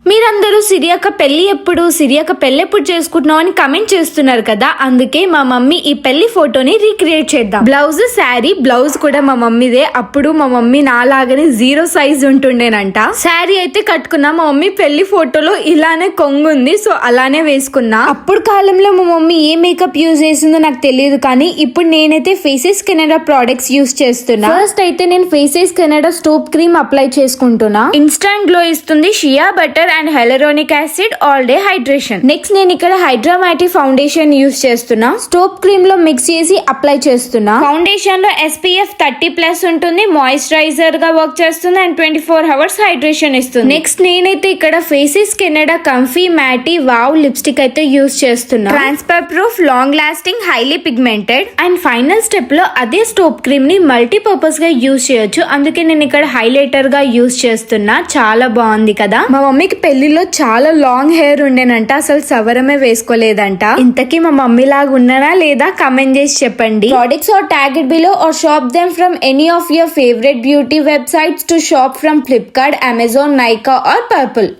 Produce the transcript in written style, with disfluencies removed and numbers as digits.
మీరందరూ సిరియక్క పెళ్లి ఎప్పుడు చేసుకుంటున్నావు అని కమెంట్ చేస్తున్నారు కదా. అందుకే మా మమ్మీ ఈ పెళ్లి ఫోటోని రీక్రియేట్ చేద్దాం. బ్లౌజ్ శారీ, బ్లౌజ్ కూడా మా మమ్మీదే. అప్పుడు మా మమ్మీ నాలాగానే 0 సైజ్ ఉంటుండేనంట. శారీ అయితే కట్టుకున్నా, మా మమ్మీ పెళ్లి ఫోటోలో ఇలానే కొంగుంది, సో అలానే వేసుకున్నా. అప్పుడు కాలంలో మా మమ్మీ ఏ మేకప్ యూజ్ చేసిందో నాకు తెలియదు, కానీ ఇప్పుడు నేనైతే ఫేసెస్ కెనడా ప్రొడక్ట్స్ యూజ్ చేస్తున్నా. ఫస్ట్ అయితే నేను faces Canada stop cream apply చేసుకుంటున్నా. ఇన్స్టాంట్ గ్లో ఇస్తుంది shea butter and hyaluronic acid all day hydration. Next నేను ఇక్కడ హైడ్రా మ్యాటి ఫౌండేషన్ యూజ్ చేస్తున్నా. స్టోప్ క్రీమ్ లో మిక్స్ చేసి అప్లై చేస్తున్నా. ఫౌండేషన్ లో SPF 30+ ఉంటుంది, మాయిశ్చరైజర్ గా వర్క్ చేస్తుంది అండ్ 24 hours హైడ్రేషన్ ఇస్తుంది. నెక్స్ట్ నేనైతే ఇక్కడ faces Canada comfy మ్యాటి wow lipstick అయితే యూజ్ చేస్తున్నా. Transfer proof, long lasting, highly pigmented. And final step లో అదే స్టోప్ క్రీమ్ ని మల్టీపర్పస్ గా యూజ్ చేయొచ్చు, అందుకే నేను ఇక్కడ హైలైటర్ గా యూజ్ చేస్తున్నా. చాలా బాగుంది కదా. మా మమ్మీకి పెళ్లిలో చాలా లాంగ్ హెయిర్ ఉండేనంట, అసలు సవరమే వేసుకోలేదంట. ఇంతకీ మా మమ్మీ లాగా ఉన్నానా లేదా కమెంట్ చేసి చెప్పండి. Products are tagged below or shop them from any of your favorite beauty websites to shop from Flipkart, Amazon, Nykaa or Purple.